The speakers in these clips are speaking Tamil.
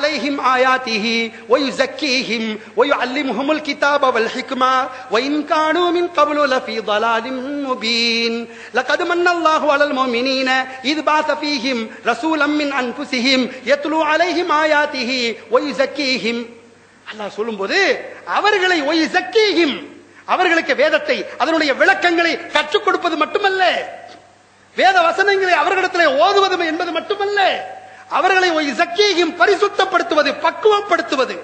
عليهم آياته ويزكيهم ويعلمهم الكتاب والحكمة وإن كانوا من قبل لفي ضلال مبين لقد من الله على المؤمنين إذ بعث فيهم رسولا من أنفسهم يتلو عليهم آياته ويزكيهم. அல்லாஹ் சொல்லும்போது அவர்களை ويزكيهم, அவர்களுக்கு வேதத்தை அதனுடைய விளக்கங்களை கற்றுக் கொடுப்பது மட்டுமல்ல, வேத வசனங்களை அவர்களிடத்திலே ஓதுவது என்பது மட்டுமல்ல, அவர்களை வயஸக்கீஹிம் பரிசுத்தப்படுத்துவது, பக்குவப்படுத்துவது.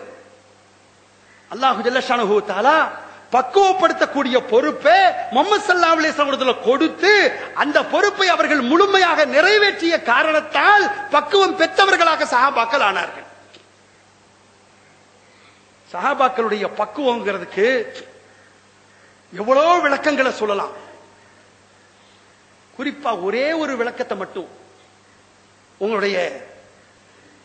அல்லாஹ் ஜல்ல ஷானஹு தஆலா பக்குவப்படுத்தக்கூடிய பொறுப்பை முஹம்மது ஸல்லல்லாஹு அலைஹி வஸல்லம் கொடுத்து அந்த பொறுப்பை அவர்கள் முழுமையாக நிறைவேற்றிய காரணத்தால் பக்குவம் பெற்றவர்களாக சஹாபாக்கள் ஆனார்கள். சஹாபாக்களுடைய பக்குவங்கிறதுக்கு எவ்வளவு விளக்கங்களை சொல்லலாம். குறிப்பா ஒரே ஒரு விளக்கத்தை மட்டும் உங்களுடைய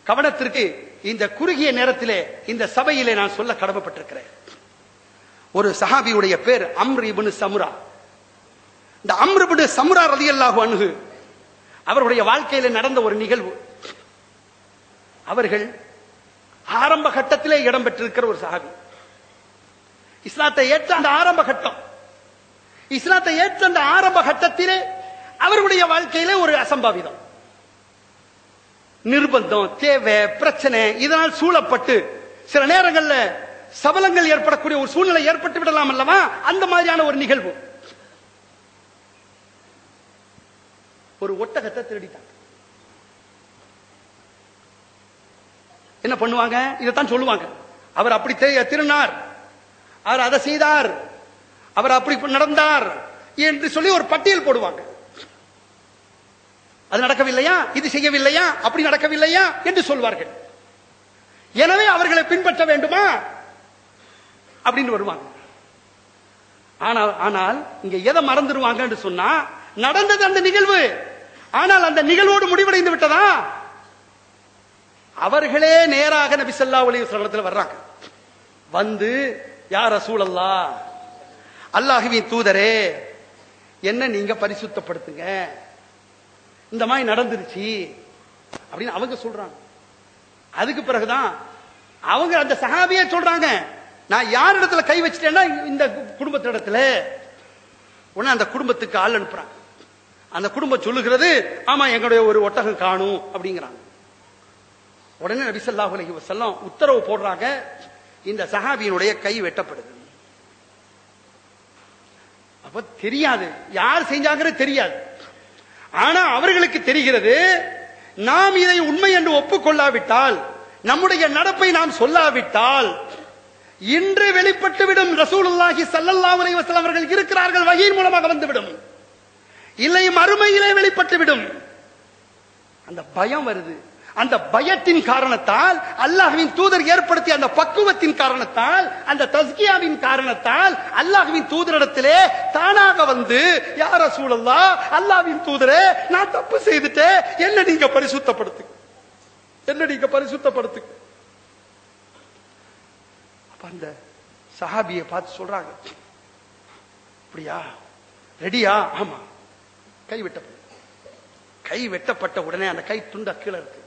கவனத்திற்கு இந்த குறுகிய நேரத்திலே இந்த சபையிலே நான் சொல்ல கடமைப்பட்டிருக்கிறேன். ஒரு சஹாபியுடைய பேர் அம்ர் இப்னு சமுரா. இந்த அம்ர் இப்னு சமுரா ரலியல்லாஹு அன்ஹு அவருடைய வாழ்க்கையில நடந்த ஒரு நிகழ்வு. அவர்கள் ஆரம்ப கட்டத்திலே இடம் பெற்றிருக்கிற ஒரு சஹாபி. இஸ்லாத்தை ஏற்ற அந்த ஆரம்ப கட்டம், இஸ்லாத்தை ஏற்ற அந்த ஆரம்ப கட்டத்திலே அவர்களுடைய வாழ்க்கையிலே ஒரு அசம்பாவிதம், நிர்பந்தம், தேவை, பிரச்சனை, இதனால் சூழப்பட்டு சில நேரங்கள்ல சபலங்கள் ஏற்படக்கூடிய ஒரு சூழ்நிலை ஏற்பட்டு விடலாம் அல்லவா, அந்த மாதிரியான ஒரு நிகழ்வு. ஒரு ஒட்டகத்தை திருடிட்டாங்க. என்ன பண்ணுவாங்க? இதைத்தான் சொல்லுவாங்க, அவர் அப்படி திருநார், அவர் அதை செய்தார், அவர் அப்படி நடந்தார் என்று சொல்லி ஒரு பட்டியல் போடுவாங்க. அது நடக்கவில்லையா, இது செய்யவில்லையா, அப்படி நடக்கவில்லையா என்று சொல்வார்கள். எனவே அவர்களை பின்பற்ற வேண்டுமா அப்படின்னு வருவாங்க. ஆனால் இங்க எதை மறந்துடுவாங்க என்று சொன்னா, நடந்தது அந்த நிகழ்வு, ஆனால் அந்த நிகழ்வோடு முடிவடைந்து விட்டதா? அவர்களே நேராக நபி ஸல்லல்லாஹு அலைஹி வஸல்லம் வர்றாங்க. வந்து யா ரசூலல்லாஹ், அல்லாஹ்வின் தூதரே, என்ன நீங்க பரிசுத்தப்படுத்துங்க, இந்த மாதிரி நடந்துருச்சு அப்படின்னு அவங்க சொல்றாங்க. அதுக்கு பிறகுதான் அவங்க அந்த சஹாபியே சொல்றாங்க, நான் யார் இடத்துல கை வச்சிட்டேன்னா இந்த குடும்பத்திடத்துல. உடனே அந்த குடும்பத்துக்கு ஆள் அனுப்புறாங்க. அந்த குடும்பம் சொல்லுகிறது, ஆமா எங்களுடைய ஒரு ஒட்டகம் காணும் அப்படிங்கிறாங்க. உடனே நபி ஸல்லல்லாஹு அலைஹி வஸல்லம் உத்தரவு போடுறாங்க, இந்த சஹாபியினுடைய கை வெட்டப்படுது. அப்ப தெரியாது யார் செஞ்சாங்கிறது தெரியாது. ஆனா அவர்களுக்கு தெரிகிறது, நாம் இதை உண்மை என்று ஒப்புக்கொள்ளாவிட்டால், நம்முடைய நடப்பை நாம் சொல்லாவிட்டால் இன்று வெளிப்பட்டுவிடும் ரசூலுல்லாஹி ஸல்லல்லாஹு அலைஹி வஸல்லம் அவர்கள் இருக்கிறார்கள், வஹீயின் மூலமாக வந்துவிடும், இல்லை மறுமையிலே வெளிப்பட்டுவிடும். அந்த பயம் வருது. அந்த பயத்தின் காரணத்தால், அல்லாஹ்வின் தூதர் ஏற்படுத்திய அந்த பக்குவத்தின் காரணத்தால், அந்த தஸ்கியாவின் காரணத்தால் அல்லாஹ்வின் தூதரிடத்திலே தானாக வந்து, யா ரசூலல்லாஹ், அல்லாஹ்வின் தூதரே, நான் தப்பு செய்துட்டேன், என்ன நீங்க பரிசுத்தப்படுத்து, என்ன நீங்க பரிசுத்தப்படுத்து. அப்ப அந்த சஹாபியை பார்த்து சொல்றாங்க, அப்படியா, ரெடியா? ஆமா. கை வெட்டப்பட்ட, கை வெட்டப்பட்ட உடனே அந்த கை துண்டா கீழே இருக்கு.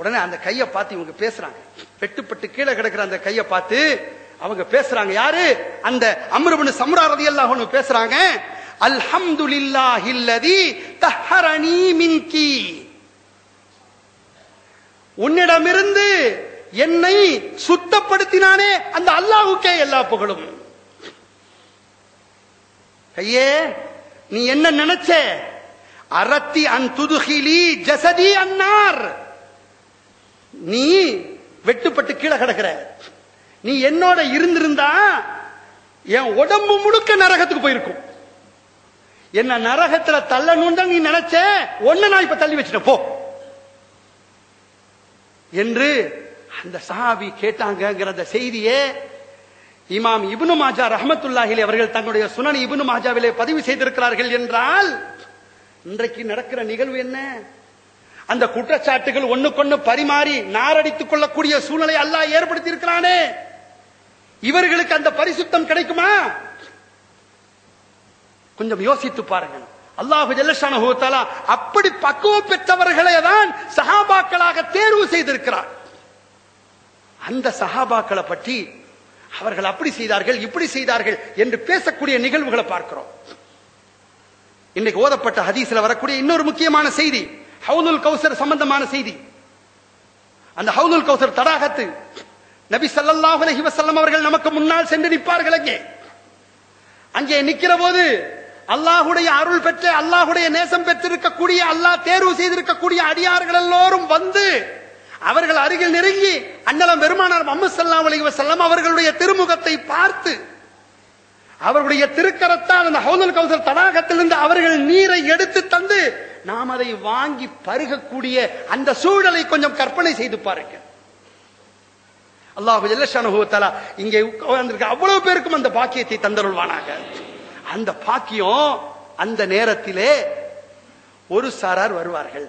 உடனே அந்த கையை பார்த்து இவங்க பேசுறாங்க, வெட்டுப்பட்டு கீழே கிடக்கிற அந்த கையை பார்த்து அவங்க பேசுறாங்க. யாரு? அந்த அம்ர் இப்னு சம்ரா ரலியல்லாஹு அன்ஹு பேசுறாங்க, அல்ஹம்துலில்லாஹில்லதி தஹரனி மின்கி, உன்னிடமிருந்து என்னை சுத்தப்படுத்தினானே அந்த அல்லாஹ்வுக்கே எல்லா புகழும். கையே, நீ என்ன நினைச்ச? அரத்தி அன் துதுகிலி ஜஸதி அன்னார், நீ வெட்டுப்பட்டு கீழே கிடக்கிற, நீ என்னோட இருந்திருந்தா என் உடம்பு முழுக்க நரகத்துக்கு போயிருக்கும், என்ன நரகத்துல தள்ளணும் தான் நீ நினைச்ச, ஒன்ன நான் இப்ப தள்ளி வச்சிட்டேன் போ என்று அந்த சஹாபி கேட்டாங்கிற அந்த செய்தியே இமாம் இப்னு மாஜா ரஹ்மத்துல்லாஹி அலைஹி அவர்கள் தங்களுடைய சுனன் இப்னு மாஜாவிலே பதிவு செய்திருக்கிறார்கள். என்றால் இன்றைக்கு நடக்கிற நிகழ்வு என்ன? அந்த குற்றச்சாட்டுகள் ஒண்ணுக்கொண்ணு பரிமாறி நாரடித்துக் கொள்ளக்கூடிய சூழ்நிலை அல்லாஹ் ஏற்படுத்தி இருக்கிறானே, இவர்களுக்கு அந்த பரிசுத்தம் கிடைக்குமா? கொஞ்சம் யோசித்து பாருங்கள். அல்லாஹு ஜல்லஷானஹு வ தஆலா அப்படி பக்குவம் பெற்றவர்களே தான் சஹாபாக்களாக தேர்வு செய்திருக்கிறார். அந்த சஹாபாக்களை பற்றி அவர்கள் அப்படி செய்தார்கள் இப்படி செய்தார்கள் என்று பேசக்கூடிய நிகழ்வுகளை பார்க்கிறோம். இன்னைக்கு ஓதப்பட்ட ஹதீஸ்ல வரக்கூடிய இன்னொரு முக்கியமான செய்தி ஹவுதுல் கௌசர் சம்பந்தமான செய்தி. அந்த ஹவுதுல் கௌசர் தடாகத்து நபி ஸல்லல்லாஹு அலைஹி வஸல்லம் அவர்கள் நமக்கு முன்னால் சென்று நிற்பார்கள். அங்கே நிற்கிற போது அல்லாஹுடைய அருள் பெற்ற அல்லாஹுடைய நேசம் பெற்றிருக்கக்கூடிய அல்லாஹ் தேர்வு செய்திருக்கக்கூடிய அடியார்கள் எல்லோரும் வந்து அவர்கள் அருகில் நெருங்கி அண்ணலம் பெருமானார் முஹம்மது ஸல்லல்லாஹு அலைஹி வஸல்லம் அவர்களுடைய திருமுகத்தை பார்த்து அவர்களுடைய திருக்கரத்தால் அந்த ஹவுதுல் கௌசர் தடாகத்திலிருந்து அவர்கள் நீரை எடுத்து தந்து நாம் அதை வாங்கி பருகக்கூடிய அந்த சூழலை கொஞ்சம் கற்பனை செய்து பாருங்க. அல்லாஹு ஜல்லஷானஹு வ தஆலா இங்கே உட்கார்ந்திருக்க அவ்வளவு பேருக்கும் அந்த பாக்கியத்தை தந்தருள்வானாக. அந்த பாக்கியம் அந்த நேரத்திலே ஒரு சாரார் வருவார்கள்.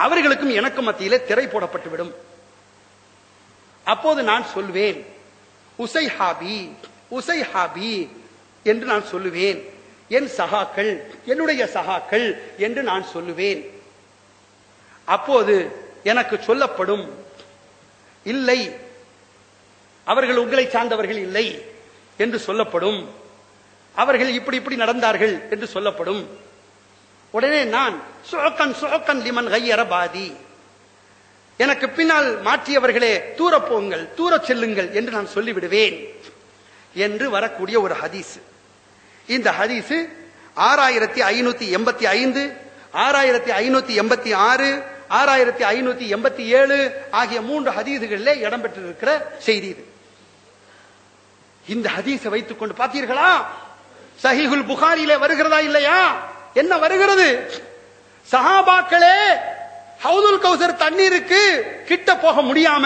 அவர்களுக்கும் எனக்கும் மத்தியிலே திரை போடப்பட்டு விடும். அப்போது நான் சொல்வேன் உசைஹாபி உசைஹாபி என்று நான் சொல்லுவேன். என் சகாக்கள் என்னுடைய சகாக்கள் என்று நான் சொல்லுவேன். அப்போது எனக்கு சொல்லப்படும் இல்லை அவர்கள் உங்களை சார்ந்தவர்கள் இல்லை என்று சொல்லப்படும். அவர்கள் இப்படி இப்படி நடந்தார்கள் என்று சொல்லப்படும். உடனே நான் சுஅக்கன் சுஅக்கன் லிமன் கய்யர பாதி எனக்கு பின்னால் மாற்றியவர்களே தூர போங்கள் தூர செல்லுங்கள் என்று நான் சொல்லிவிடுவேன் என்று வரக்கூடிய ஒரு ஹதீஸ். இந்த ஹதீஸ் 6585 6586 6587 ஆகிய 3 ஹதீசுகளிலே இடம்பெற்றிருக்கிற செய்தி இது. இந்த ஹதீஸை வைத்துக் கொண்டு பார்த்தீர்களா சஹீஹுல் புகாரியிலே வருகிறதா இல்லையா? என்ன வருகிறது? சஹாபாக்களே ஹவுதுல் கௌசர் தண்ணீருக்கு கிட்ட போக முடியாம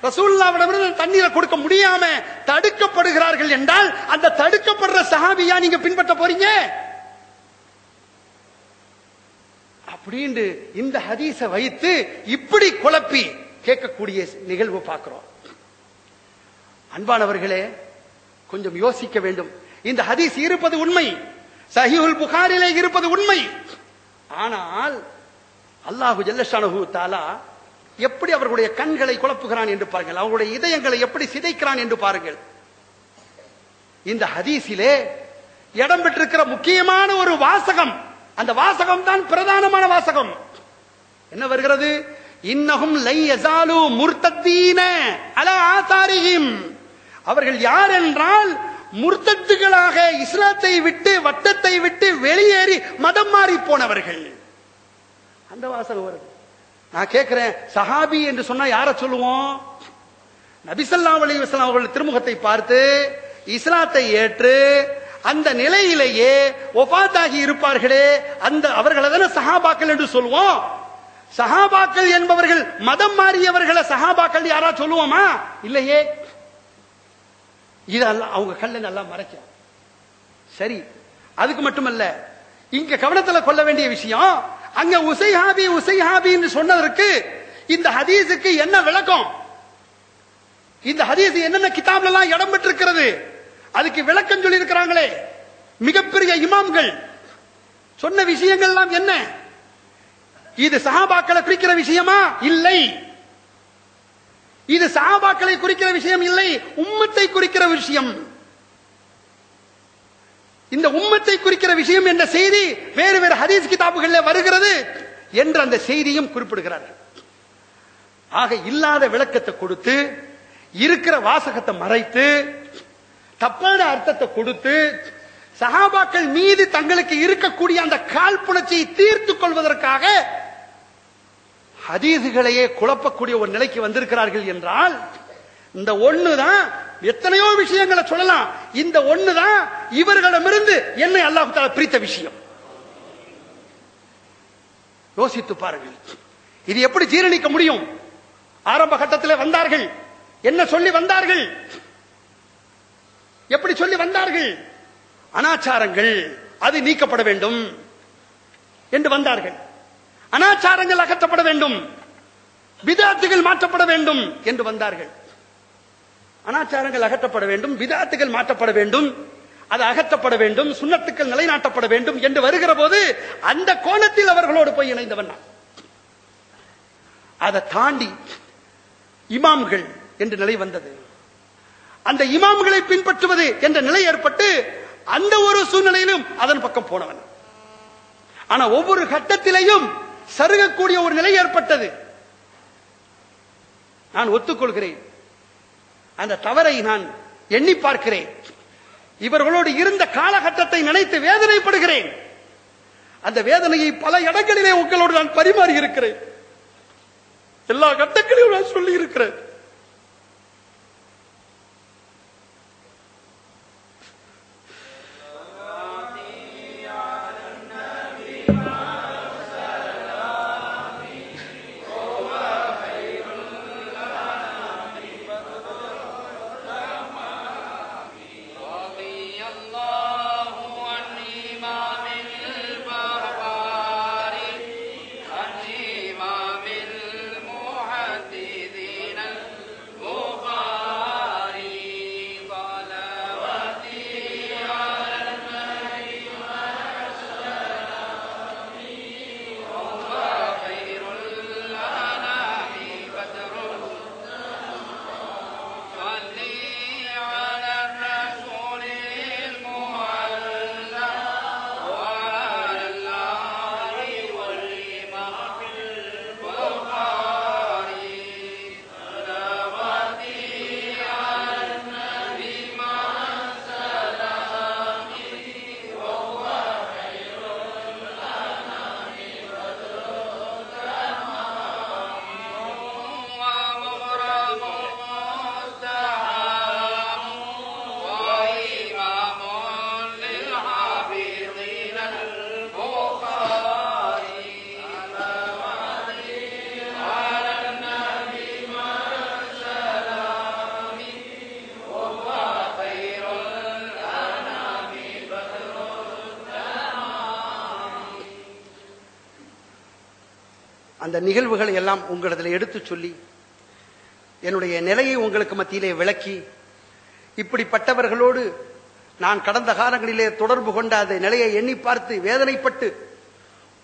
ரசூலுல்லாஹ்விடமிருந்து தண்ணீரை கொடுக்க முடியாம தடுக்கப்படுகிறார்கள் என்றால் அந்த தடுக்கப்படுற சஹாபியா நீங்க பின்பற்ற போறீங்க அப்படின்னு இந்த ஹதீஸை வைத்து இப்படி குழப்பி கேட்கக்கூடிய நிகழ்வு பார்க்கிறோம். அன்பானவர்களே கொஞ்சம் யோசிக்க வேண்டும். இந்த ஹதீஸ் இருப்பது உண்மை, சஹீஹுல் புகாரிலே இருப்பது உண்மை. ஆனால் அல்லாஹு ஜல்லஷானஹு தஆலா எப்படி அவர்களுடைய கண்களை குழப்புகிறான் என்று பாருங்கள், அவர்களுடைய இதயங்களை எப்படி சிதைக்கிறான் என்று பாருங்கள். இந்த ஹதீஸிலே இடம்பெற்றிருக்கிற முக்கியமான ஒரு வாசகம், அந்த வாசகம் தான் பிரதானமான வாசகம். என்ன வருகிறது? இன்னஹும் லை யஸாலு முர்தத்தீன அலா ஆதாரிஹிம். அவர்கள் யார் என்றால் முர்தத்துகளாக இஸ்லாத்தை விட்டு வட்டத்தை விட்டு வெளியேறி மதம் மாறி போனவர்கள். அந்த வாசகம் வருது. நான் கேட்கிறேன், சஹாபி என்று சொன்னா யார சொல்லுவோம்? நபி ஸல்லல்லாஹு அலைஹி வஸல்லம் அவர்கள் திருமுகத்தை பார்த்து இஸ்லாத்தை ஏற்று அந்த நிலையிலேயே வஃபாத்தாகி இருப்பார்களே அந்த அவர்களை தான சஹாபாக்கள் என்று சொல்லுவோம். சஹாபாக்கள் என்பவர்கள் மதம் மாறியவர்களை சஹாபாக்கள் யாரா சொல்லுவோமா? இல்லையே. இதெல்லாம் அவங்க கல்ல நல்லா மறைக்கிறாங்க. சரி, அதுக்கு மட்டுமல்ல, இங்க கவனத்தில் கொள்ள வேண்டிய விஷயம், அங்க உசைஹாபி உசைஹாபி என்று சொன்னதற்கு இந்த ஹதீஸுக்கு என்ன விளக்கம்? இந்த ஹதீஸ் என்னென்ன கிதாப்ல எல்லாம் இடம் பெற்றிருக்கிறது அதுக்கு விளக்கம் சொல்லி இருக்கிறாங்களே மிகப்பெரிய இமாம்கள் சொன்ன விஷயங்கள் எல்லாம் என்ன? இது சஹாபாக்களை குறிக்கிற விஷயமா? இல்லை. இது சஹாபாக்களை குறிக்கிற விஷயம் இல்லை, உம்மத்தை குறிக்கிற விஷயம். இந்த உம்மத்தை குறிக்கிற விஷயம் என்ற செய்தி வேறு வேறு ஹதீஸ் கிதாபுகளில் வருகிறது என்று அந்த செய்தியும் குறிப்பிடுகிறார்கள். ஆக இல்லாத விளக்கத்தை கொடுத்து இருக்கிற வாசகத்தை மறைத்து தப்பான அர்த்தத்தை கொடுத்து சஹாபாக்கள் மீது தங்களுக்கு இருக்கக்கூடிய அந்த காழ்ப்புணர்ச்சியை தீர்த்துக் கொள்வதற்காக ஹதீசுகளையே குழப்பக்கூடிய ஒரு நிலைக்கு வந்திருக்கிறார்கள் என்றால் இந்த ஒண்ணுதான். எத்தனையோ விஷயங்களை சொல்லலாம், இந்த ஒண்ணுதான் இவர்களிடமிருந்து என்னை அல்லாஹ் தஆலா பிரித்த விஷயம். யோசித்து பாருங்கள், இது எப்படி ஜீரணிக்க முடியும்? ஆரம்ப கட்டத்தில் வந்தார்கள், என்ன சொல்லி வந்தார்கள்? எப்படி சொல்லி வந்தார்கள்? அனாச்சாரங்கள் அது நீக்கப்பட வேண்டும் என்று வந்தார்கள். அனாச்சாரங்கள் அகற்றப்பட வேண்டும், பிதாத்துகள் மாற்றப்பட வேண்டும் என்று வந்தார்கள். அனாச்சாரங்கள் அகற்றப்பட வேண்டும், பிதாத்துகள் மாற்றப்பட வேண்டும். அது அகற்றப்பட வேண்டும், சுன்னத்துக்கள் நிலைநாட்டப்பட வேண்டும் என்று வருகிற போது அந்த கோணத்தில் அவர்களோடு போய் இணைந்தவன் நான். அதை தாண்டி இமாம்கள் என்ற நிலை வந்தது. அந்த இமாம்களை பின்பற்றுவது என்ற நிலை ஏற்பட்டு அந்த ஒரு சூழ்நிலையிலும் அதன் பக்கம் போனவன். ஆனா ஒவ்வொரு கட்டத்திலேயும் சருகக்கூடிய ஒரு நிலை ஏற்பட்டது. நான் ஒத்துக்கொள்கிறேன், அந்த தவறை நான் எண்ணி பார்க்கிறேன். இவர்களோடு இருந்த காலகட்டத்தை நினைத்து வேதனைப்படுகிறேன். அந்த வேதனையை பல இடங்களிலே உங்களோடு நான் பரிமாறி இருக்கிறேன். எல்லா கட்டங்களிலும் நான் சொல்லி இருக்கிறேன். அந்த நிகழ்வுகளை எல்லாம் உங்களிடத்தில் எடுத்து சொல்லி என்னுடைய நிலையை உங்களுக்கு மத்தியிலே விளக்கி, இப்படிப்பட்டவர்களோடு நான் கடந்த காலங்களிலே தொடர்பு கொண்ட அந்த நிலையை எண்ணி பார்த்து வேதனைப்பட்டு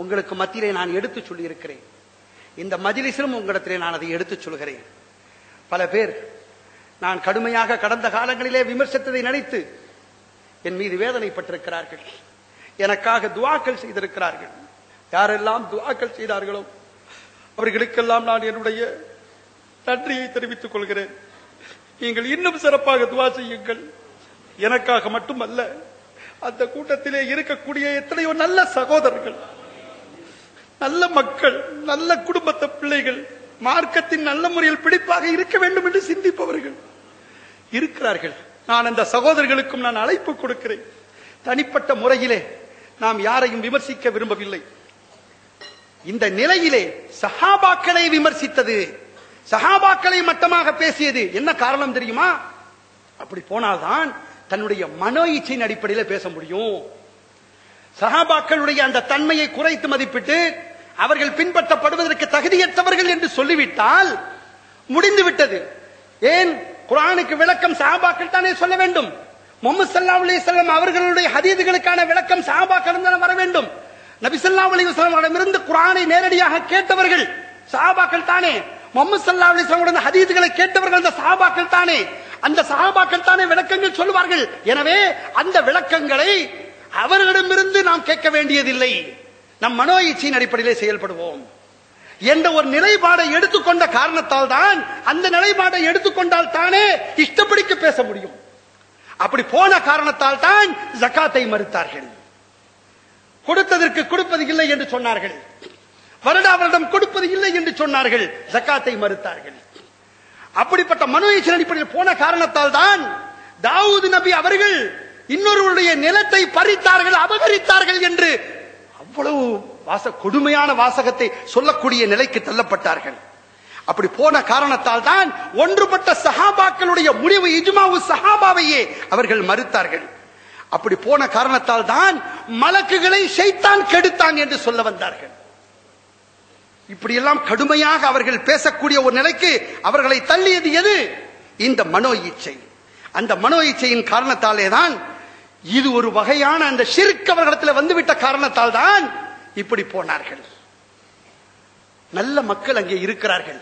உங்களுக்கு மத்தியிலே நான் எடுத்து சொல்லி இருக்கிறேன். இந்த மஜ்லிஸிலும் உங்களிடத்திலே நான் அதை எடுத்துச் சொல்கிறேன். பல பேர் நான் கடுமையாக கடந்த காலங்களிலே விமர்சித்ததை நினைத்து என் மீது வேதனைப்பட்டிருக்கிறார்கள். எனக்காக துஆக்கள் செய்திருக்கிறார்கள். யாரெல்லாம் துஆக்கள் செய்தார்களோ அவர்களுக்கெல்லாம் நான் என்னுடைய நன்றியை தெரிவித்துக் கொள்கிறேன். நீங்கள் இன்னும் சிறப்பாக துஆ செய்யுங்கள். எனக்காக மட்டுமல்ல, அந்த கூட்டத்திலே இருக்கக்கூடிய எத்தனையோ நல்ல சகோதரர்கள், நல்ல மக்கள், நல்ல குடும்பத்த பிள்ளைகள், மார்க்கத்தின் நல்ல முறையில் பிடிப்பாக இருக்க வேண்டும் என்று சிந்திப்பவர்கள் இருக்கிறார்கள். நான் அந்த சகோதரர்களுக்கும் நான் அழைப்பு கொடுக்கிறேன். தனிப்பட்ட முறையிலே நாம் யாரையும் விமர்சிக்க விரும்பவில்லை. இந்த நிலையிலே சஹாபாக்களை விமர்சித்தது, சஹாபாக்களை மட்டமாக பேசியது என்ன காரணம் தெரியுமா? அப்படி போனால்தான் தன்னுடைய மனோ இச்சையின் அடிப்படையில் பேச முடியும். சஹாபாக்களுடைய அந்த தன்மையை குறைத்து மதிப்பிட்டு அவர்கள் பின்பற்றப்படுவதற்கு தகுதியற்றவர்கள் என்று சொல்லிவிட்டால் முடிந்துவிட்டது. ஏன்? குர்ஆனுக்கு விளக்கம் சஹாபாக்கள் தானே சொல்ல வேண்டும். முஹம்மது ஸல்லல்லாஹு அலைஹி வஸல்லம் அவர்களுடைய ஹதீதுகளுக்கான விளக்கம் சஹாபாக்கள் தான் வர வேண்டும். நபி ஸல்லல்லாஹு அலைஹி வஸல்லமிடமிருந்து குர்ஆனை நேரடியாக கேட்டவர்கள் சஹாபாக்கள் தானே. முஹம்மது ஸல்லல்லாஹு அலைஹி வஸல்லம் ஹதீதுகளை கேட்டவர்கள் அந்த சஹாபாக்கள் தானே. அந்த சஹாபாக்கள் தானே விளக்கங்கள் சொல்வார்கள். எனவே அந்த விளக்கங்களை அவர்களிடமிருந்து நாம் கேட்க வேண்டியதில்லை. நம் மனோ இச்சையின் அடிப்படையிலே செயல்படுவோம் என்ற ஒரு நிலைப்பாடை எடுத்துக்கொண்ட காரணத்தால் தான், அந்த நிலைப்பாடை எடுத்துக்கொண்டால் தானே இஷ்டப்படிக்கு பேச முடியும். அப்படி போன காரணத்தால் தான் ஜகாத்தை மறுத்தார்கள். கொடுத்ததற்கு கொடுப்பது இல்லை என்று சொன்னார்கள். வருடா வருடம் கொடுப்பது இல்லை என்று சொன்னார்கள். ஜகாத்தை மறுத்தார்கள். அப்படிப்பட்ட மனோ இச்சையின் அடிப்படையில் போன காரணத்தால் தான் தாவூது நபி அவர்கள் இன்னொருவருடைய நிலத்தை பறித்தார்கள், அபகரித்தார்கள் என்று அவ்வளவு கொடுமையான வாசகத்தை சொல்லக்கூடிய நிலைக்கு தள்ளப்பட்டார்கள். அப்படி போன காரணத்தால் தான் ஒன்றுபட்ட சஹாபாக்களுடைய முடிவு இஜ்மாவு சஹாபாவையே அவர்கள் மறுத்தார்கள். அப்படி போன காரணத்தால் தான் மலக்குகளை ஷைத்தான் கெடுத்தான் என்று சொல்ல வந்தார்கள். இப்படியெல்லாம் கடுமையாக அவர்கள் பேசக்கூடிய ஒரு நிலைக்கு அவர்களை தள்ளியது எது? இந்த மனோ இச்சை. அந்த மனோ இச்சையின் காரணத்தாலே தான் இது ஒரு வகையான அந்த ஷிர்க் அவர்களிடத்தில் வந்துவிட்ட காரணத்தால் தான் இப்படி போனார்கள். நல்ல மக்கள் அங்கே இருக்கிறார்கள்.